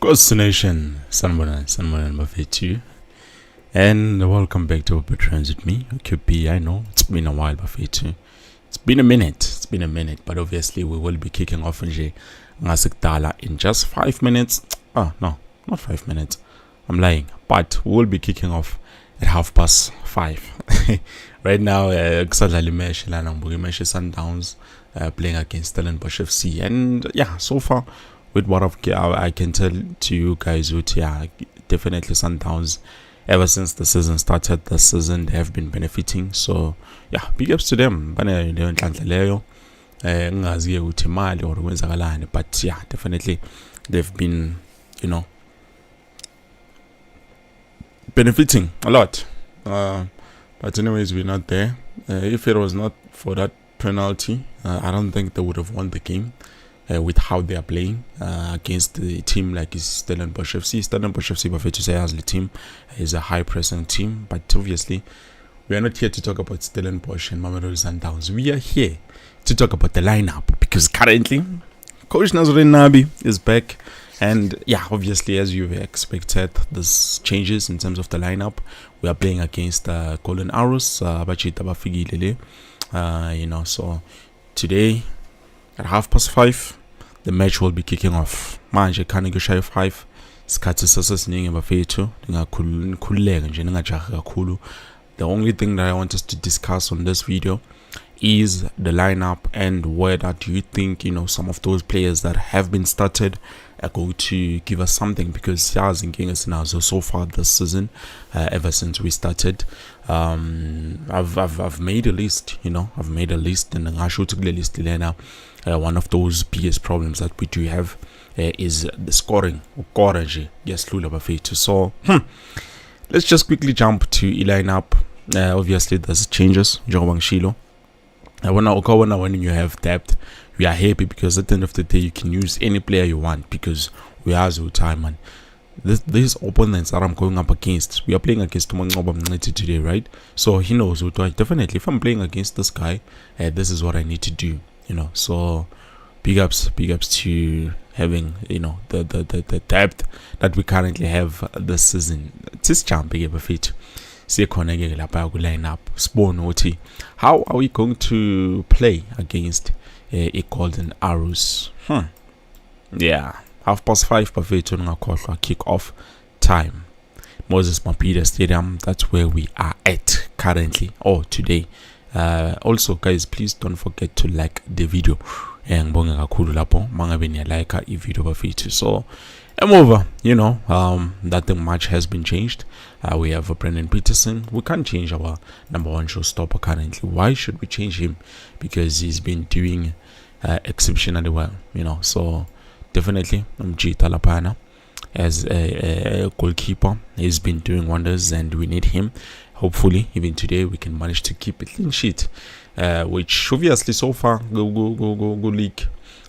Nation, Sanbonan Buffet, and welcome back to Open Transit with me, QP. I know it's been a while, Buffet. It's been a minute, but obviously we will be kicking off in just 5 minutes. No, not 5 minutes. I'm lying, but we will be kicking off at 5:30. Right now, Sundowns playing against Stellenbosch FC, and yeah, so far with what I can tell to you guys, definitely Sundowns. Ever since the season started, this season they have been benefiting. So yeah, big ups to them. But yeah, definitely they've been, benefiting a lot. But anyways, we're not there. If it was not for that penalty, I don't think they would have won the game. With how they are playing against the team like Stellenbosch FC. Stellenbosch FC, but to say as the team is a high pressing team, but obviously we are not here to talk about Stellenbosch and Mamelodi Sundowns. We are here to talk about the lineup because currently Coach Nazarene Nabi is back, and yeah, obviously as you expected, there's changes in terms of the lineup. We are playing against Golden Arrows, so today at 5:30, the match will be kicking off. Manje khane kushaye 5 isikhathi sasesiningi bafethu ngingakhululeka nje ningajahi kakhulu. The only thing that I want us to discuss on this video is the lineup and whether do you think some of those players that have been started are going to give us something, because so far this season, ever since we started, I've made a list. I've made a list, and I should list one of those biggest problems that we do have is the scoring. So let's just quickly jump to lineup. Obviously there's changes. When you have depth, we are happy because at the end of the day you can use any player you want, because we have time, man. These opponents that I'm going up against, we are playing against Tumangoba today, right? So he knows definitely if I'm playing against this guy, this is what I need to do. So big ups to having the depth that we currently have this season. This jumping a fit. Lineup spawn. How are we going to play against a Golden Arrows? Yeah, 5:30 Buffet kick off time. Moses Mapida Stadium, that's where we are at currently or today. Also guys, please don't forget to like the video and like a video bafethu. So I'm over, that the match has been changed. We have Brendan Peterson. We can't change our number one showstopper currently. Why should we change him? Because he's been doing exceptionally well, so definitely Mjita Lapana as a goalkeeper, he's been doing wonders and we need him. Hopefully even today we can manage to keep a clean sheet, which obviously so far go league,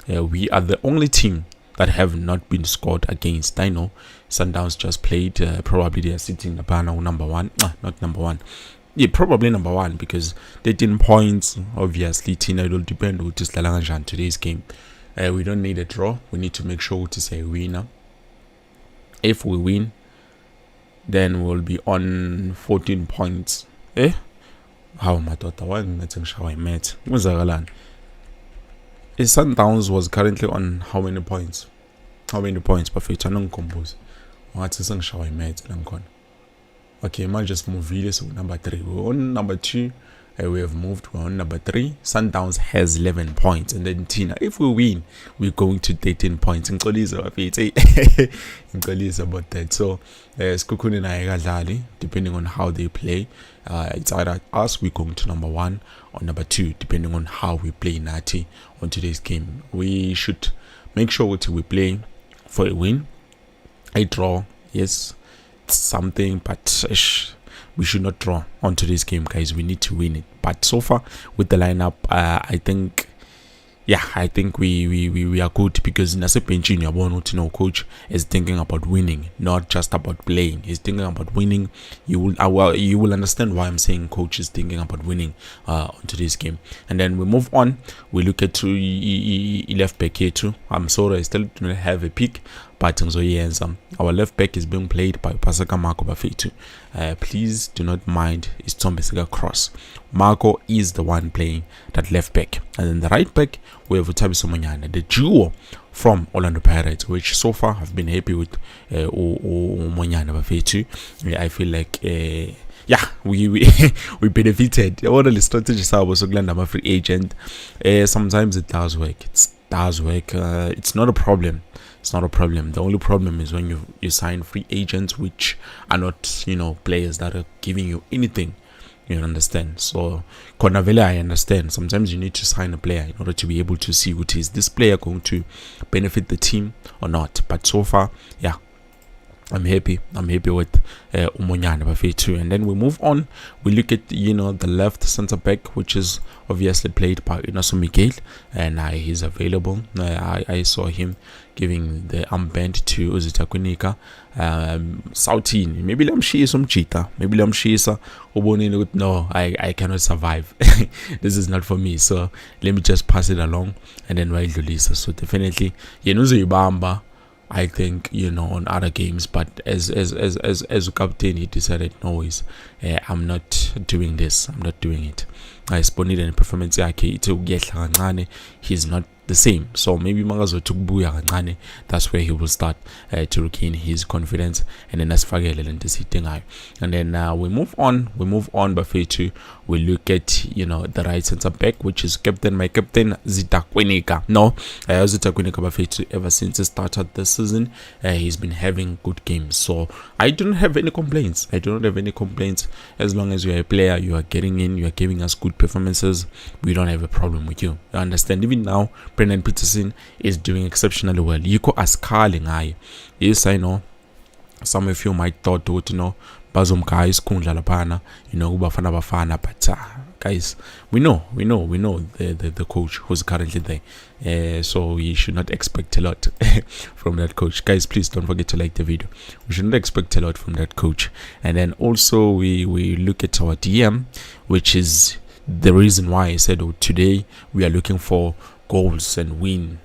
we are the only team that have not been scored against. I know Sundowns just played, probably they are sitting number one, not number one, yeah, probably number one, because 13 points. Obviously it will depend on today's game. We don't need a draw, we need to make sure to say winner. If we win, then we'll be on 14 points. How my daughter, why I met Sundowns was currently on how many points? Perfect. I don't compose. Okay, man, just move video. So number 3, we're on number 2. We have moved. We're on number 3. Sundowns has 11 points, and then Tina, if we win, we're going to 13 points. Incredible about that. So depending on how they play, it's either us, we're going to number 1, or number 2, depending on how we play Nati on today's game. We should make sure we play for a win. A draw, yes, something, but we should not draw on today's game, guys. We need to win it. But so far with the lineup, I think we are good, because in a bench, coach is thinking about winning, not just about playing. He's thinking about winning. You will understand why I'm saying coach is thinking about winning on today's game. And then we move on. We look at left back here too. I'm sorry, I still don't have a pick, but our left back is being played by Pasaka Marco Bafetu. Please do not mind his Tombesiga cross. Marco is the one playing that left back, and then the right back we have Utabiso Monyane, the duo from Orlando Pirates, which so far have been happy with Monyane Bafetu. I feel like we benefited. All the strategies I was glad I'm a free agent. Sometimes it does work. It's not a problem. It's not a problem. The only problem is when you sign free agents, which are not, players that are giving you anything. You understand? So, Konavele, I understand. Sometimes you need to sign a player in order to be able to see what is this player going to benefit the team or not. But so far, I'm happy with Umonyane Bafetu. And then we move on. We look at the left center back, which is obviously played by Inaso Miguel, and he's available. I saw him giving the armband to Uzita Kunika. Southine, maybe Lamshisa Mchita, maybe Lamshisa Uboni. No, I cannot survive. This is not for me. So let me just pass it along, and then Wild Lisa. So definitely Yenuzo Ibamba, I think, on other games, but as a captain, he decided, no ways, I'm not doing this. I'm not doing it. I spotted in performance. He's not the same. So maybe Magazo took Buya. That's where he will start to regain his confidence, and then that's Fagel and sitting eye. And then we move on. Bafetu. We look at the right center back, which is my captain Zita Kwenika. No, Zita Kwenika Bafetu. Ever since he started this season, he's been having good games. So I don't have any complaints. As long as you are a player, you are getting in, you are giving us good performances. We don't have a problem with you. You understand? Even now, Brendan Peterson is doing exceptionally well. Yiko Askali ngai. Yes, I know. Some of you might thought Bazum guys kundla lapana, bafana, but guys, we know the coach who's currently there. So you should not expect a lot from that coach. Guys, please don't forget to like the video. We should not expect a lot from that coach. And then also we look at our DM, which is the reason why I said today we are looking for goals and win.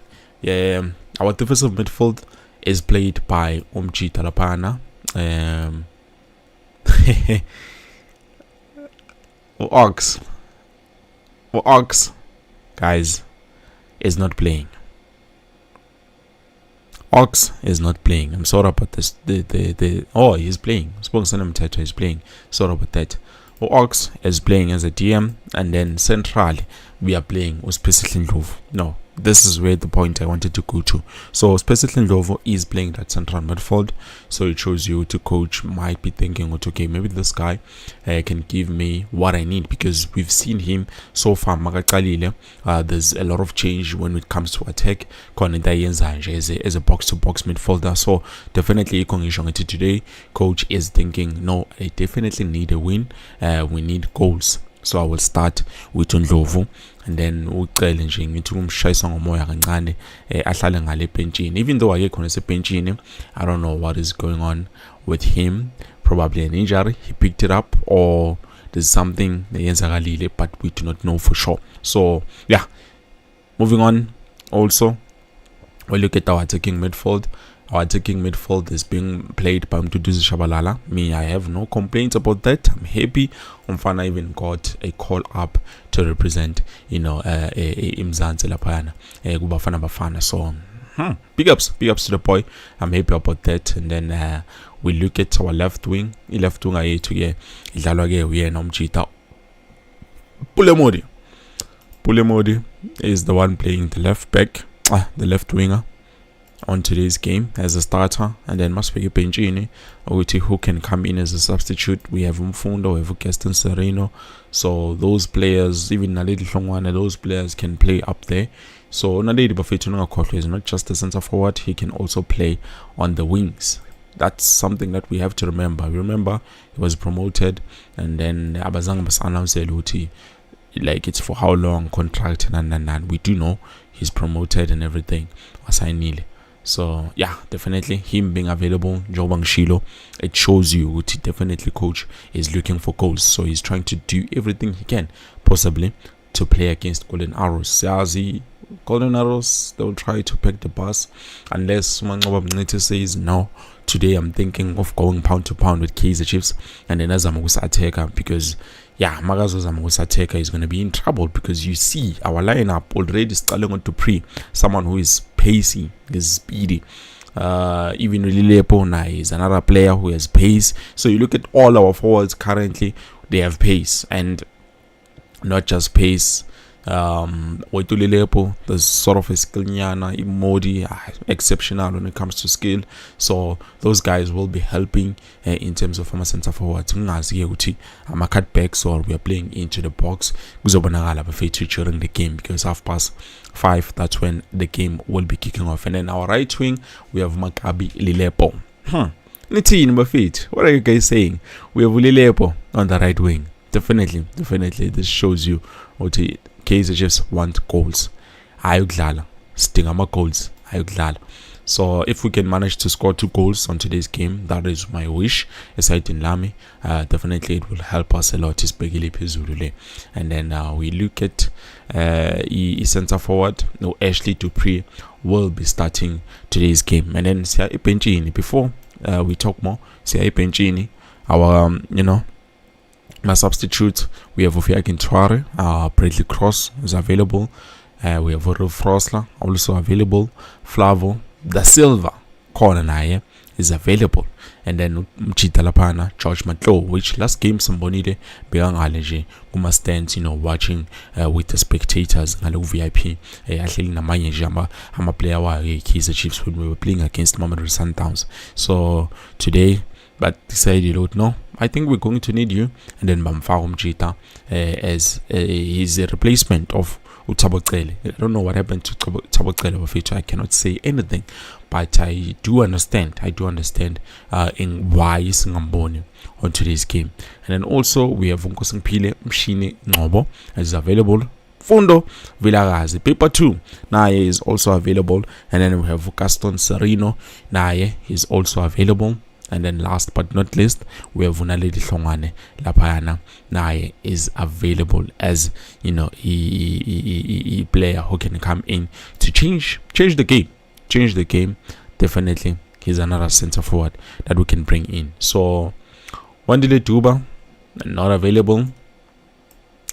Our defensive midfield is played by Omji Talapana. Ox, guys, is not playing. Ox is not playing. I'm sorry about this. He's playing. He's playing. Sorry about that. Ox is playing as a DM, and then centrally we are playing with Special Ndlovu. No, this is where the point I wanted to go to. So Special Ndlovu is playing that central midfield, so it shows you the coach might be thinking, okay, maybe this guy can give me what I need, because we've seen him so far. There's a lot of change when it comes to attack. As a box-to-box midfielder, so definitely today coach is thinking, no, I definitely need a win. We need goals. So I will start with Ndlovu, and then ucele nje ngithi kumshayisa ngomoya kancane ahlale ngale benchini. Even though akekho nesebenchini, I don't know what is going on with him. Probably an injury, he picked it up, or there's something eyenzakalile, but we do not know for sure. So yeah, moving on. Also, we look at our attacking midfield. Our attacking midfield is being played by Mduduzi Shabalala. Me, I have no complaints about that. I'm happy. Umfana even got a call up to represent, Imzansi Lapayana, Kubafana Bafana. So, big ups to the boy. I'm happy about that. And then we look at our left wing. Left wing ayetu idlalwa we nomjita Pulemodi is the one playing the left back, the left winger on today's game as a starter, and then must be Benjini who can come in as a substitute. We have Mfundo, we have Gaston Sereno, so those players, even Naledi Hlongwane, those players can play up there. So Naledi Bafetu is not just a centre forward, he can also play on the wings. That's something that we have to remember. Remember, he was promoted, and then Abazang Basana Seluti, like it's for how long contract, and we do know he's promoted and everything. Asainile. So yeah, definitely him being available, Jobang Shilo, it shows you what definitely coach is looking for goals. So he's trying to do everything he can possibly to play against Golden Arrows. Siazi Golden Arrows, they'll try to pack the bus unless Mangoba Mnete says no. Today I'm thinking of going pound to pound with Kaizer Chiefs and then Azamagusa Ateka, because Magazo Zamagusa Ateka is going to be in trouble, because you see our lineup already starting on to pre someone who is pacey, is speedy. Even Lilepona is another player who has pace. So you look at all our forwards currently, they have pace, and not just pace. Lilepo, there's sort of a skill nyana, Imodi, exceptional when it comes to skill. So those guys will be helping in terms of our center forwards. I'm cutbacks, or we are playing into the box during the game, because 5:30, that's when the game will be kicking off. And then our right wing, we have Maccabi Lilepo. What are you guys saying? We have Lilepo on the right wing. Definitely, this shows you what Kaizer Chiefs want goals. Ayudlala, stingama goals. Ayudlala. So if we can manage to score 2 goals on today's game, that is my wish. Aside in Lami, definitely it will help us a lot. And then we look at center forward. No, Ashley Dupree will be starting today's game. And then Sia Ipenchini. Before we talk more, Sia Ipenchini, our my substitute, we have Ofia Gintware, Bradley Cross is available. We have Rolf Rosler also available. Flavo Da Silva corner is available. And then Mchitalapana, George Matlo, which last game somebody began allergy kuma stands, watching with the spectators and VIP. Actually namanye jamba I'm a player wa Kaizer Chiefs when we were playing against Mamelodi Sundowns. So today, but decided, no, I think we're going to need you. And then Bamfaro Mjita as his replacement of Utabokrele. I don't know what happened to Utabokrele of which I cannot say anything, but I do understand in why Singamboni on today's game. And then also we have Nkosingphile Mshini Ngobo is available. Fundo Vilagazi Paper 2 Naye is also available. And then we have Gaston Serino Naye is also available. And then last but not least, we have Vunaledi Hlongwane Lapayana. Naye is available as a player who can come in to change the game. Definitely, he's another center forward that we can bring in. So Wandile Duba not available,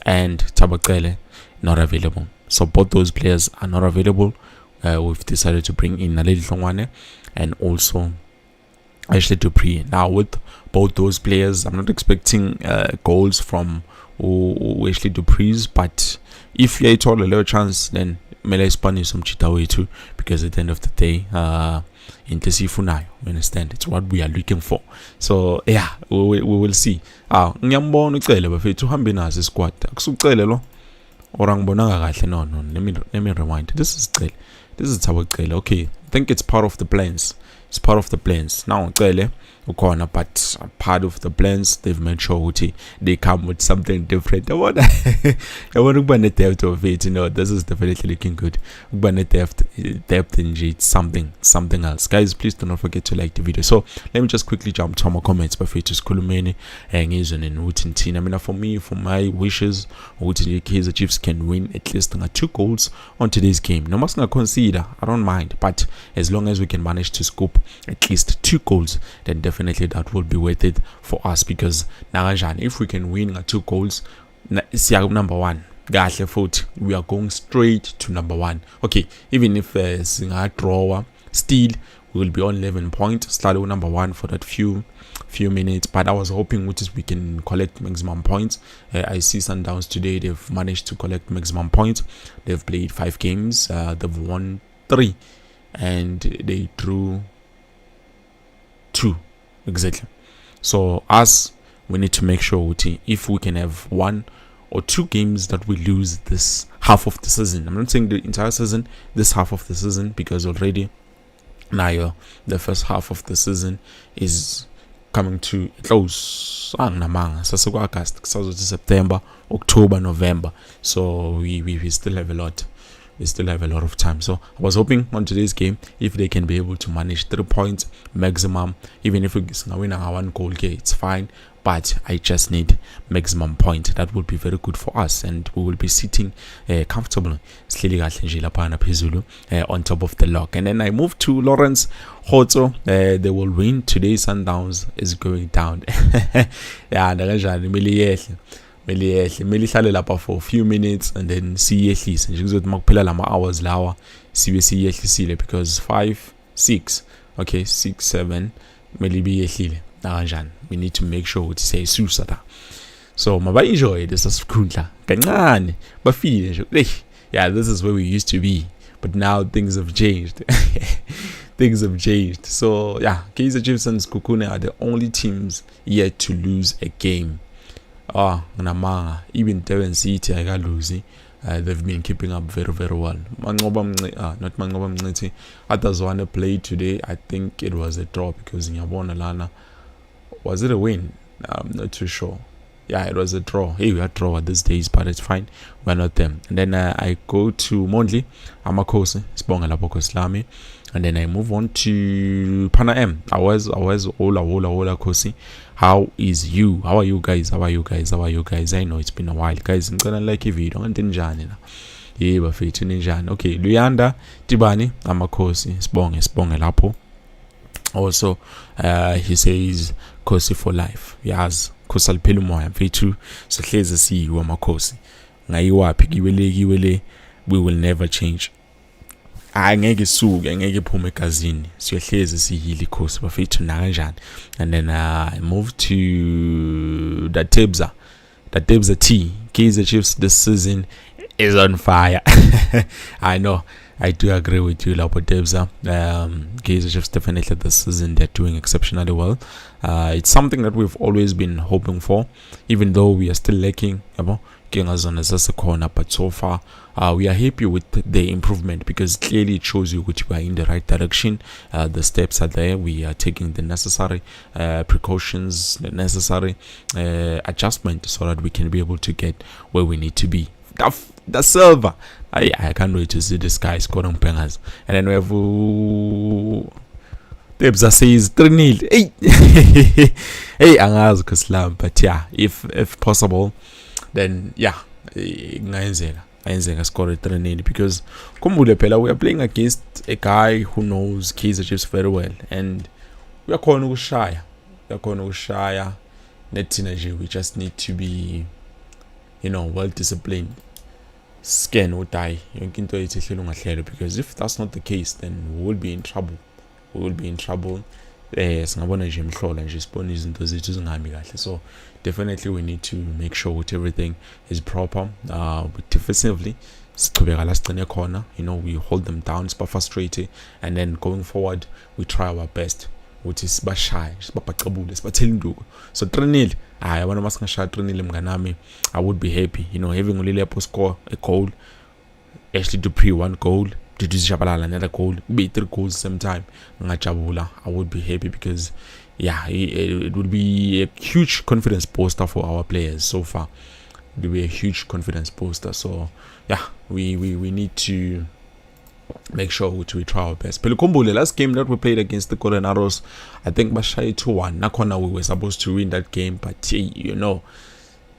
and Tabakrele not available. So both those players are not available. We've decided to bring in Naledi Hlongwane and also Ashley Dupree. Now with both those players, I'm not expecting goals from Ashley Dupree's, but if you told a little chance, then Mele Spanish some Chitawe too, because at the end of the day, Intesifunayo, you understand, it's what we are looking for. So yeah, we will see. Nyambo nucele bafethu hambe nazo squad. Akusucele lo. Orang bonanga kahle no. Let me rewind. This is Tabacele. Okay, I think it's part of the plans. It's part of the plans. Now, but part of the plans, they've made sure they come with something different. I want to depth of it. This is definitely looking good. Depth in something else. Guys, please do not forget to like the video. So let me just quickly jump to my comments. But Kulumeni and Wooten. I mean, for my wishes, Wooten Kaizer Chiefs can win at least 2 goals on today's game. No must not consider. I don't mind, but as long as we can manage to scoop at least 2 goals, then definitely that will be worth it for us, because if we can win 2 goals, number 1, we are going straight to number 1. Okay, even if Singa draw, still we will be on 11 points, start with number 1 for that few minutes. But I was hoping we can collect maximum points. I see Sundowns today, they've managed to collect maximum points. They've played 5 games, they've won 3 and they drew 2 exactly. So us, we need to make sure if we can have 1 or 2 games that we lose this half of the season. I'm not saying the entire season, this half of the season, because already now the first half of the season is coming to close. September, October, November. So we still have a lot. We still have a lot of time. So I was hoping on today's game, if they can be able to manage 3 points maximum, even if we win our 1 goal game, it's fine. but I just need maximum point. That would be very good for us, and we will be sitting comfortably on top of the log. And then I move to Lawrence Hotso. They will win today. Sundowns is going down. Yeah, Meli lapha for a few minutes and then siyehlise nje kuzothi makuphela lama hours lawa sibe siyehlisile, because 5 6 okay 6 7 meli biyehlile kanjani. We need to make sure ukuthi siyayisusa la, so maba enjoy this asikhundla kancane bafile nje. Yeah, this is where we used to be, but now things have changed. Things have changed. So yeah, Kaizer Chiefs and Skukune are the only teams yet to lose a game. Even Devon City I got losing. They've been keeping up very, very well. Not Mangoba Mniti. Others want to play today. I think it was a draw because Nyabona Lana. Was it a win? I'm not too sure. Yeah, it was a draw. Hey, we had draw at these days, but it's fine. We're not them. And then I go to Mondli, Amakosi, Sponga Lapoko Slami. And then I move on to Pana M. I was Ola Kosi. How is you? How are you guys? I know it's been a while, guys. I'm gonna like a video and then Janina. Yeah, but okay, Luyanda Tibani, Amakosi, Sponga Lapo. Also, he says Kosi for life. Yes, Kosal Pelumoya, V2. So here's a see you, Amakosi. Giwele, we will never change. Angeke suke angeke phume egazini siyohlezi siyile Khosi bafethu nakanjani. And then I move to the Tebza T. Kaizer Chiefs this season is on fire. I know, I do agree with you, Lapo Tebza. Kaizer Chiefs definitely this season they're doing exceptionally well. It's something that we've always been hoping for, even though we are still lacking corner, but so far we are happy with the improvement, because clearly it shows you which we are in the right direction. The steps are there. We are taking the necessary precautions, the necessary adjustment, so that we can be able to get where we need to be. The silver, I can't wait to see this guy scoring bangers. And then we have Tebza says 3-0. Hey, angazi kuslam, but yeah, if possible, then yeah, I score 3-0, because Kumbule Pela, we are playing against a guy who knows Kaizer Chiefs very well, and we are going to shy. We just need to be, well disciplined. Scan or die. Because if that's not the case, then we will be in trouble. So definitely we need to make sure that everything is proper. Defensively, we hold them down, it's frustrating, and then going forward we try our best, which is shy. So 3-0. I would be happy, having Olilepo score a goal, Ashley Dupree 1 goal, Dudu Shabalala another goal, be 3 goals same time. I would be happy, because yeah, it would be a huge confidence booster for our players so far. It will be a huge confidence booster. So yeah, we need to make sure we try our best. Pelukombo, the last game that we played against the Golden Arrows, I think Bashai 2-1. Nakona, we were supposed to win that game, but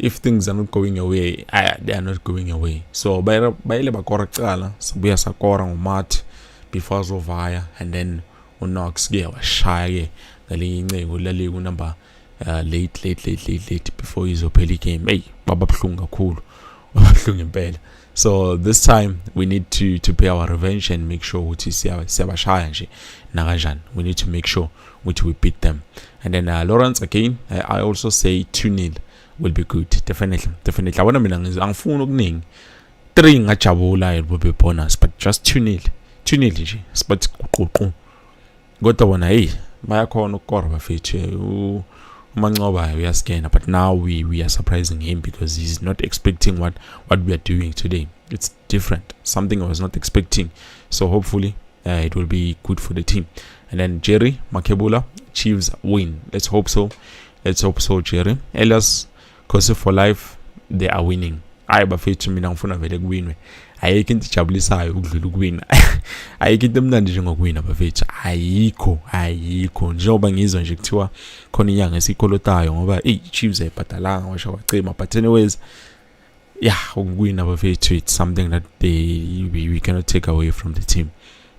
if things are not going away, they are not going away. So by the Bakorakala, we are Sakora Mat before Zovaya, and then Unox gave shy number late before his Opeli game. Hey, Baba Plunga cool. So this time we need to pay our revenge and make sure we need to make sure we beat them. And then Lawrence again, I also say 2-0 will be good. Definitely. I want to be angfuna okuningi 3 ngajabula it will be bonus, but just 2-0 but kodwa bona hey bayakhona ukukora bafethu uManqoba we are scared, but now we are surprising him, because he's not expecting what we are doing today. It's different, something I was not expecting. So hopefully it will be good for the team. And then Jerry Makebula, Chiefs win. Let's hope so, Jerry. Elias Kosi for life, they are winning. I bafethu mina ngifuna vele kuwinwe. ayikho into ejabulisayo ukudlula ukuwina. Ayikho into emnandi njengokuwina bafethu, ayikho njengoba ngizwa nje kuthiwa khona inyanga esikholotayo ngoba Chiefs ayibhadalanga washo wacima, but anyways ukuwina bafethu, it's something that we cannot take away from the team.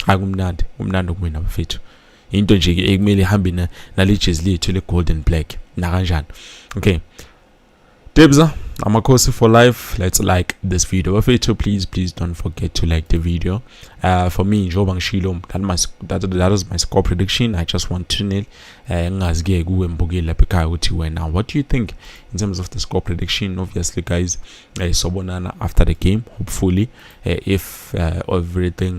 Kumnandi ukuwina bafethu, into nje ekumele ihambe nale jezi lethu le gold and black nakanjani. Okay Debza, I'm a course for life. Let's like this video. Please don't forget to like the video. For me, that is my score prediction. I just want 2-0. Now, what do you think in terms of the score prediction? Obviously, guys, Sobonana after the game. Hopefully, if everything